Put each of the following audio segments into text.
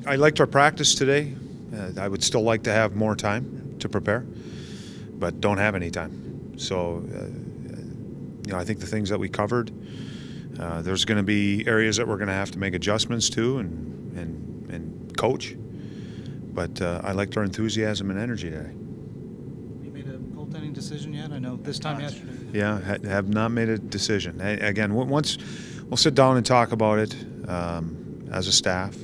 I liked our practice today. I would still like to have more time to prepare, but don't have any time. So, I think the things that we covered, there's going to be areas that we're going to have to make adjustments to and coach. But I liked our enthusiasm and energy today. You made a goaltending decision yet? I know this time yesterday. Yeah, have not made a decision. Again, once we'll sit down and talk about it as a staff.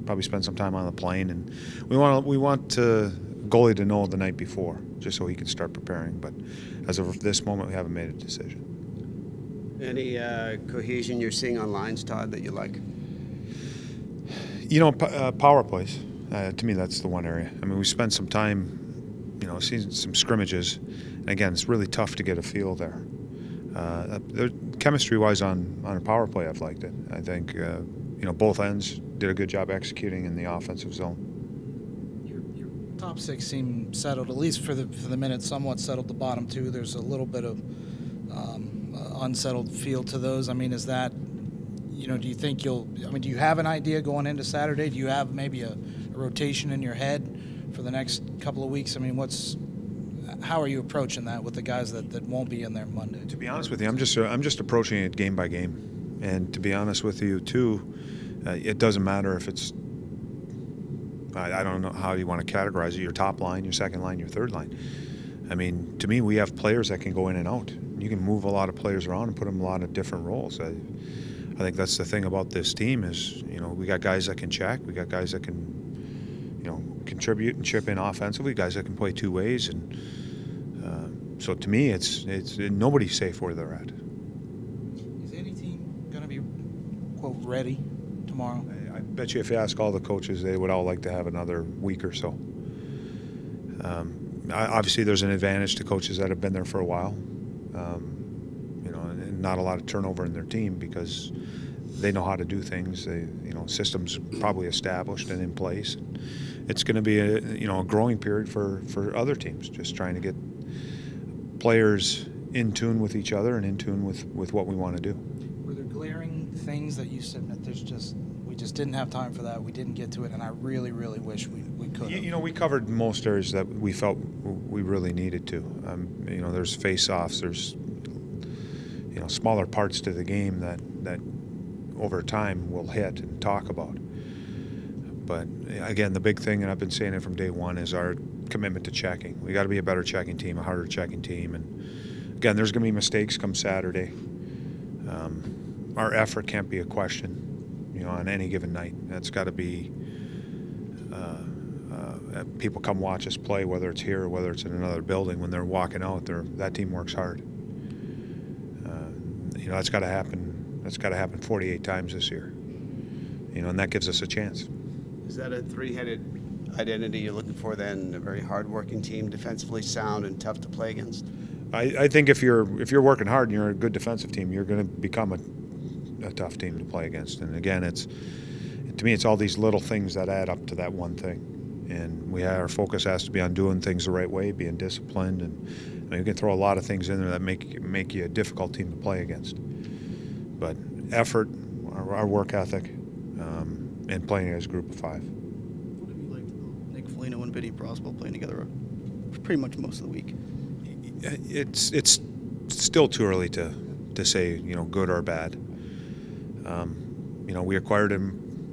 Probably spend some time on the plane, and we want goalie to know the night before, just so he can start preparing. But as of this moment, we haven't made a decision. Any cohesion you're seeing on lines, Todd, that you like? Power plays. To me, that's the one area. I mean, we spent some time, seeing some scrimmages. And again, it's really tough to get a feel there. Chemistry-wise on a power play, I've liked it. I think, both ends did a good job executing in the offensive zone. Your top six seem settled, at least for the minute, somewhat settled. The bottom two, there's a little bit of unsettled feel to those. I mean, is that, do you think do you have an idea going into Saturday? Do you have maybe a rotation in your head for the next couple of weeks? I mean, how are you approaching that with the guys that won't be in there Monday? To be honest with you, I'm just approaching it game by game. And to be honest with you, too, it doesn't matter if it's, I don't know how you want to categorize it, your top line, your second line, your third line. I mean, to me, we have players that can go in and out. You can move a lot of players around and put them in a lot of different roles. I think that's the thing about this team is, we got guys that can check. We got guys that can, contribute and chip in offensively, guys that can play two ways. And so to me, it's nobody's safe where they're at. Is any team going to be, quote, ready tomorrow? I bet you if you ask all the coaches, they would all like to have another week or so. Obviously, there's an advantage to coaches that have been there for a while, and not a lot of turnover in their team because they know how to do things. Systems probably established and in place. It's going to be a growing period for other teams, just trying to get players in tune with each other and in tune with what we want to do. Were there glaring things that you said that we just didn't have time for that, we didn't get to it, and I really, really wish we could have? We covered most areas that we felt we really needed to. There's face-offs, there's smaller parts to the game that over time we'll hit and talk about. But again, the big thing, and I've been saying it from day one, is our commitment to checking. We got to be a better checking team, a harder checking team. And again, there's going to be mistakes come Saturday. Our effort can't be a question, on any given night. That's got to be people come watch us play, whether it's here or whether it's in another building. When they're walking out, that team works hard. That's got to happen. That's got to happen 48 times this year. And that gives us a chance. Is that a three-headed identity you're looking for then? A very hard-working team, defensively sound and tough to play against? I think if you're working hard and you're a good defensive team, you're going to become a tough team to play against. And again, to me, it's all these little things that add up to that one thing. And our focus has to be on doing things the right way, being disciplined, and you can throw a lot of things in there that make you a difficult team to play against. But effort, our work ethic, and playing as a group of five. What have you liked about Nick Foligno and Vinny Broswell playing together pretty much most of the week? It's still too early to say good or bad. We acquired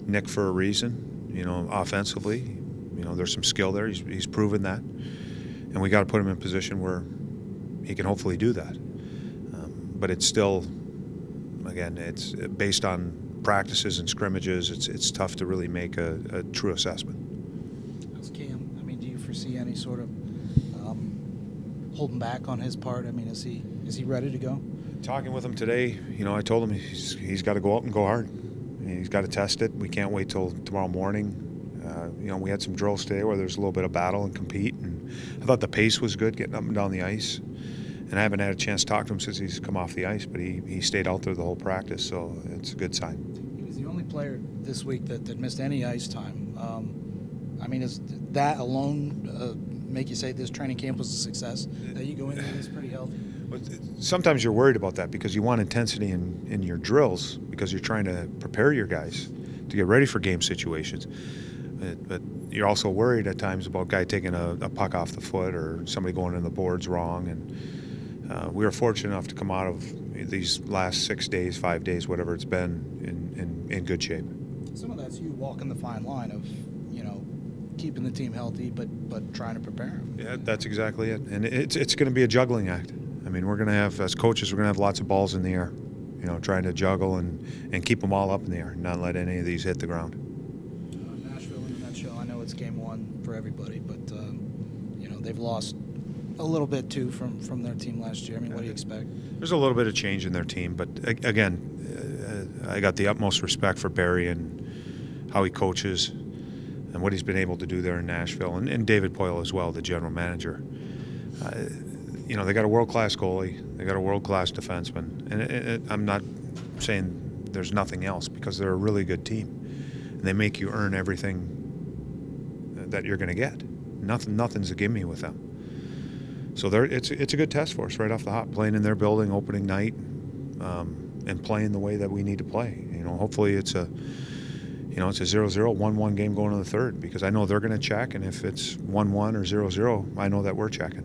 Nick for a reason. Offensively, there's some skill there. He's proven that, and we got to put him in a position where he can hopefully do that. But it's still, again, it's based on practices and scrimmages. It's tough to really make a true assessment. How's Cam? I mean, do you foresee any sort of holding back on his part? I mean, is he ready to go? Talking with him today, I told him he's got to go out and go hard. He's got to test it. We can't wait till tomorrow morning. We had some drills today where there's a little bit of battle and compete, and I thought the pace was good getting up and down the ice. And I haven't had a chance to talk to him since he's come off the ice, but he stayed out there the whole practice, so it's a good sign. He was the only player this week that missed any ice time. Does that alone make you say this training camp was a success, that you go into this pretty healthy? Sometimes you're worried about that because you want intensity in your drills because you're trying to prepare your guys to get ready for game situations. But you're also worried at times about a guy taking a puck off the foot or somebody going in the boards wrong. And we were fortunate enough to come out of these last 6 days, 5 days, whatever it's been, in good shape. Some of that's you walking the fine line of, keeping the team healthy, but trying to prepare them. Yeah, that's exactly it. And it's going to be a juggling act. I mean, we're going to have, as coaches, we're going to have lots of balls in the air, trying to juggle and keep them all up in the air, not let any of these hit the ground. Nashville in a nutshell, I know it's game one for everybody, but, they've lost a little bit, too, from their team last year. I mean, what do you expect? There's a little bit of change in their team, but again, I got the utmost respect for Barry and how he coaches and what he's been able to do there in Nashville, and David Poyle as well, the general manager. They got a world-class goalie, they got a world-class defenseman, and I'm not saying there's nothing else, because they're a really good team, and they make you earn everything that you're going to get. Nothing's a gimme with them. So it's a good test for us right off the hop, playing in their building opening night, and playing the way that we need to play. Hopefully it's a 0-0, 1-1 game going to the third, because I know they're going to check, and if it's 1-1 or 0-0, I know that we're checking.